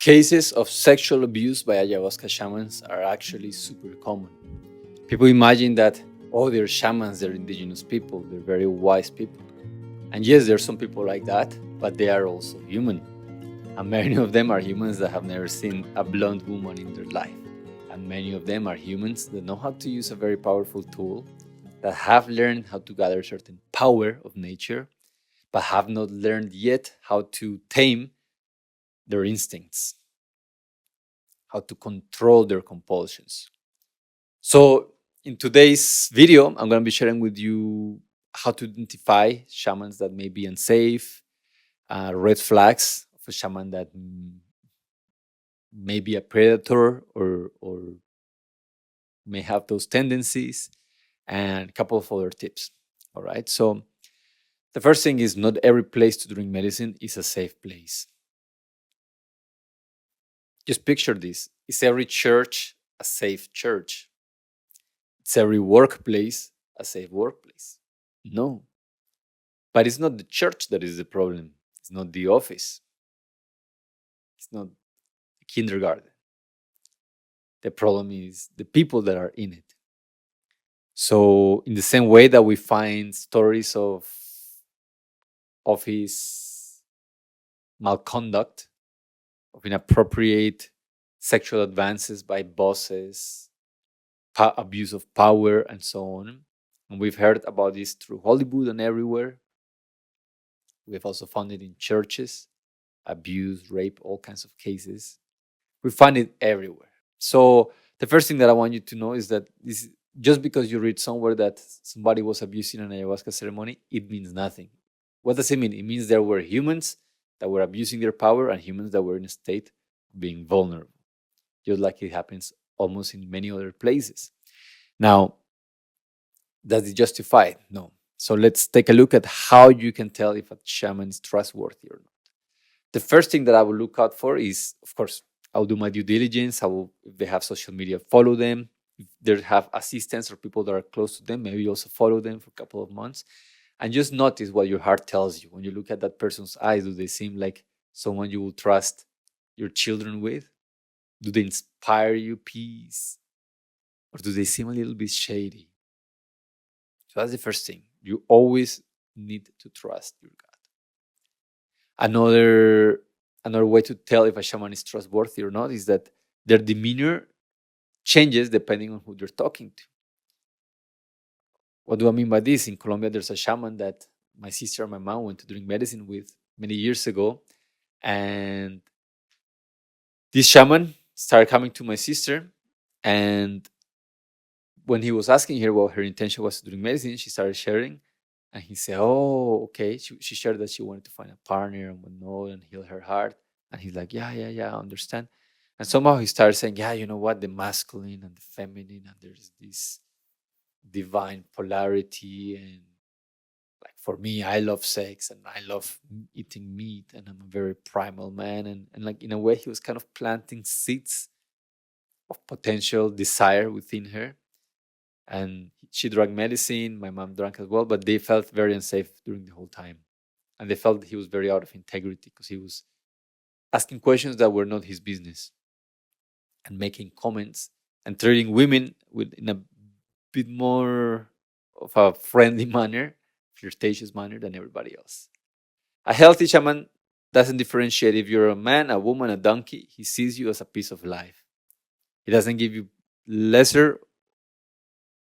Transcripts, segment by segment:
Cases of sexual abuse by ayahuasca shamans are actually super common. People imagine that, oh, they're shamans, they're indigenous people, they're very wise people. And yes, there's some people like that, but they are also human. And many of them are humans that have never seen a blonde woman in their life. And many of them are humans that know how to use a very powerful tool, that have learned how to gather certain power of nature, but have not learned yet how to tame their instincts, how to control their compulsions. So, in today's video, I'm going to be sharing with you how to identify shamans that may be unsafe, red flags of a shaman that may be a predator or may have those tendencies, and a couple of other tips. All right. So, the first thing is not every place to drink medicine is a safe place. Just picture this: is every church a safe church? Is every workplace a safe workplace? No. But it's not the church that is the problem. It's not the office. It's not the kindergarten. The problem is the people that are in it. So, in the same way that we find stories of office malconduct, of inappropriate sexual advances by bosses, abuse of power, and so on, and we've heard about this through Hollywood and everywhere. We've also found it in churches, abuse, rape, all kinds of cases. We find it everywhere. So the first thing that I want you to know is that this, just because you read somewhere that somebody was abusing an ayahuasca ceremony, it means nothing. What does it mean? It means there were humans that were abusing their power and humans that were in a state of being vulnerable, just like it happens almost in many other places. Now, does it justify it? No. So let's take a look at how you can tell if a shaman is trustworthy or not. The first thing that I will look out for is, of course, I'll do my due diligence. I will, if they have social media, follow them. If they have assistants or people that are close to them, maybe also follow them for a couple of months. And just notice what your heart tells you. When you look at that person's eyes, do they seem like someone you will trust your children with? Do they inspire you peace? Or do they seem a little bit shady? So that's the first thing. You always need to trust your gut. Another way to tell if a shaman is trustworthy or not is that their demeanor changes depending on who they're talking to. What do I mean by this? In Colombia, there's a shaman that my sister and my mom went to drink medicine with many years ago. And this shaman started coming to my sister. And when he was asking her what her intention was to drink medicine, she started sharing. And he said, oh, okay. She shared that she wanted to find a partner and whatnot and heal her heart. And he's like, yeah, I understand. And somehow he started saying, yeah, you know what? The masculine and the feminine, and there's this divine polarity. And like for me, I love sex and I love eating meat and I'm a very primal man. And like in a way, he was kind of planting seeds of potential desire within her. And she drank medicine, my mom drank as well, but they felt very unsafe during the whole time. And they felt he was very out of integrity because he was asking questions that were not his business and making comments and treating women in a bit more of a friendly manner, flirtatious manner than everybody else. A healthy shaman doesn't differentiate if you're a man, a woman, a donkey. He sees you as a piece of life. He doesn't give you lesser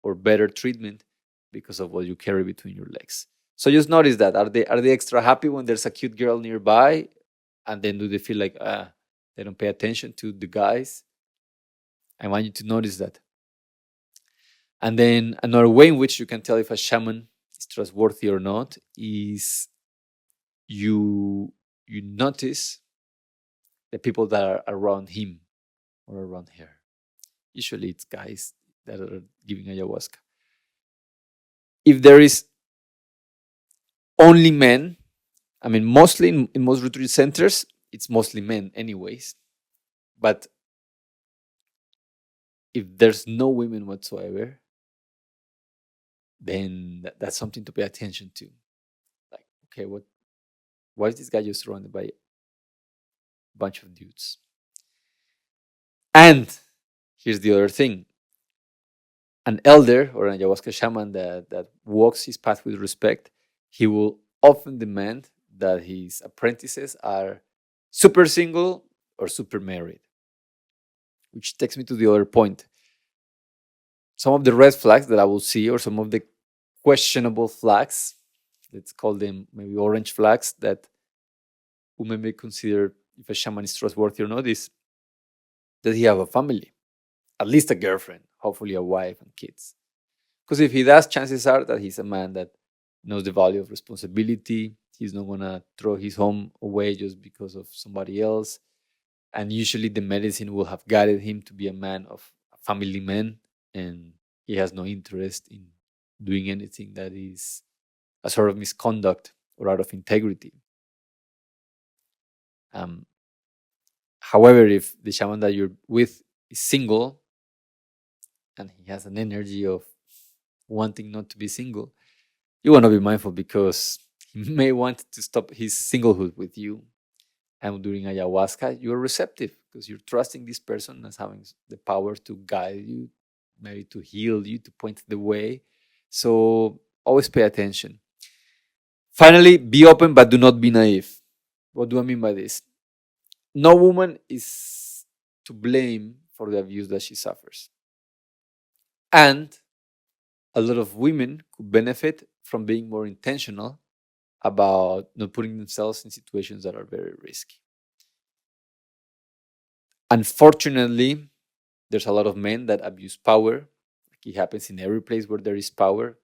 or better treatment because of what you carry between your legs. So just notice that. Are they extra happy when there's a cute girl nearby? And then do they feel like they don't pay attention to the guys? I want you to notice that. And then another way in which you can tell if a shaman is trustworthy or not is you notice the people that are around him or around her. Usually it's guys that are giving ayahuasca. If there is only men, I mean, mostly in most retreat centers, it's mostly men, anyways. But if there's no women whatsoever, then that's something to pay attention to. Like, okay, why is this guy just surrounded by a bunch of dudes? And here's the other thing: an elder or an ayahuasca shaman that walks his path with respect, he will often demand that his apprentices are super single or super married, which takes me to the other point. Some of the red flags that I will see, or some of the questionable flags, let's call them maybe orange flags, that we may consider if a shaman is trustworthy or not, is that he have a family, at least a girlfriend, hopefully a wife and kids. Because if he does, chances are that he's a man that knows the value of responsibility. He's not gonna throw his home away just because of somebody else. And usually the medicine will have guided him to be a man of a family man, and he has no interest in doing anything that is a sort of misconduct or out of integrity. Um, However, if the shaman that you're with is single and he has an energy of wanting not to be single, you want to be mindful because he may want to stop his singlehood with you. And during ayahuasca, you're receptive because you're trusting this person as having the power to guide you, maybe to heal you, to point the way. So always pay attention. Finally, be open but do not be naive. What do I mean by this? No woman is to blame for the abuse that she suffers. And a lot of women could benefit from being more intentional about not putting themselves in situations that are very risky. Unfortunately, there's a lot of men that abuse power. It happens in every place where there is power: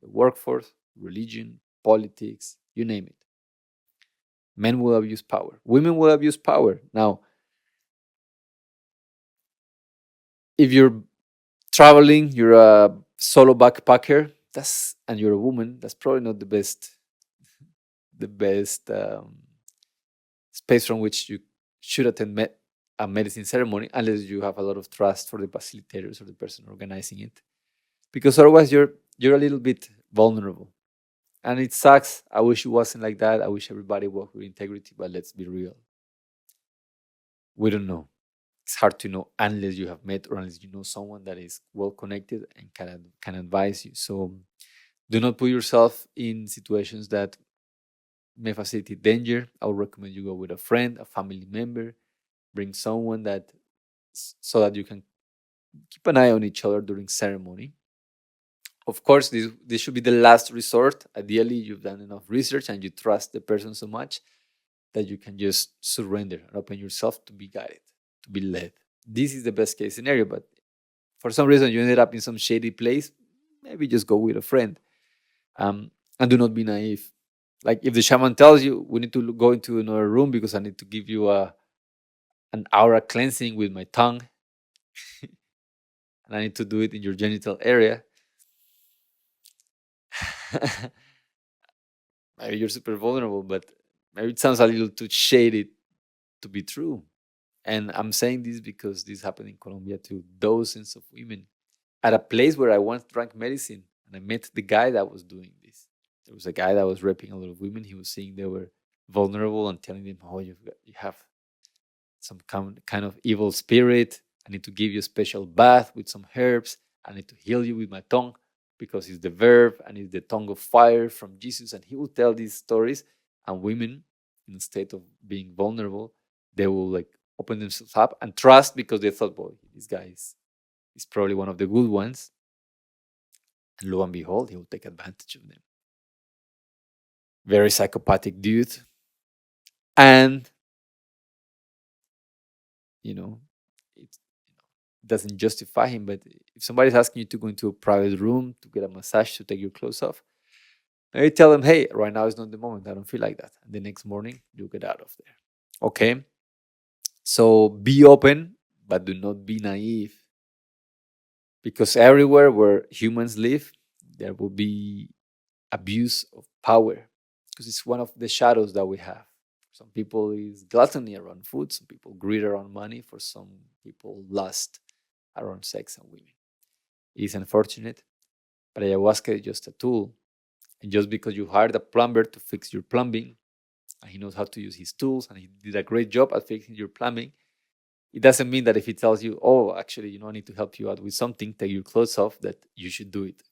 the workforce, religion, politics, you name it. Men will abuse power. Women will abuse power. Now, if you're traveling, you're a solo backpacker, and you're a woman, that's probably not the best space from which you should attend a medicine ceremony, unless you have a lot of trust for the facilitators or the person organizing it, because otherwise you're a little bit vulnerable, and it sucks. I wish it wasn't like that. I wish everybody walked with integrity, but let's be real, we don't know. It's hard to know unless you have met or unless you know someone that is well connected and can advise you. So do not put yourself in situations that may facilitate danger. I would recommend you go with a friend, a family member, bring someone so that you can keep an eye on each other during ceremony. Of course, this should be the last resort. Ideally, you've done enough research and you trust the person so much that you can just surrender and open yourself to be guided, to be led. This is the best case scenario, but for some reason you ended up in some shady place, maybe just go with a friend. And do not be naive. Like if the shaman tells you, we need to go into another room because I need to give you an aura cleansing with my tongue, and I need to do it in your genital area. Maybe you're super vulnerable, but maybe it sounds a little too shady to be true. And I'm saying this because this happened in Colombia to dozens of women at a place where I once drank medicine, and I met the guy that was doing this. There was a guy that was raping a lot of women. He was saying they were vulnerable and telling them, "Oh, you have some kind of evil spirit. I need to give you a special bath with some herbs. I need to heal you with my tongue because it's the verb and it's the tongue of fire from Jesus." And he will tell these stories, and women in a state of being vulnerable, they will like open themselves up and trust because they thought, boy, this guy is probably one of the good ones. And lo and behold, he will take advantage of them. Very psychopathic dude. And, you know, it doesn't justify him. But if somebody's asking you to go into a private room to get a massage, to take your clothes off, maybe tell them, hey, right now is not the moment. I don't feel like that. And the next morning, you get out of there. Okay? So be open, but do not be naive. Because everywhere where humans live, there will be abuse of power, because it's one of the shadows that we have. Some people is gluttony around food, some people greed around money, for some people lust around sex and women. It is unfortunate, but ayahuasca is just a tool. And just because you hired a plumber to fix your plumbing and he knows how to use his tools and he did a great job at fixing your plumbing, It doesn't mean that if he tells you, oh, actually, I need to help you out with something, take your clothes off, that you should do it.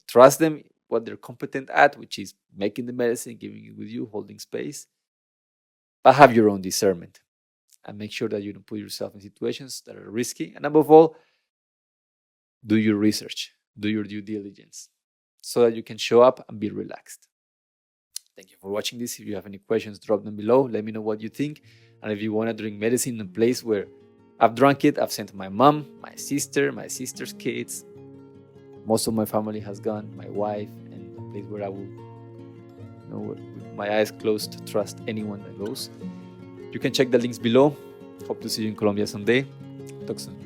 Trust them what they're competent at, which is making the medicine, giving it with you, holding space. But have your own discernment and make sure that you don't put yourself in situations that are risky. And above all, do your research, do your due diligence so that you can show up and be relaxed. Thank you for watching this. If you have any questions, drop them below. Let me know what you think. And if you want to drink medicine in a place where I've drunk it, I've sent my mom, my sister's kids. Most of my family has gone, my wife, and a place where I will, with my eyes closed, trust anyone that goes. You can check the links below. Hope to see you in Colombia someday. Talk soon.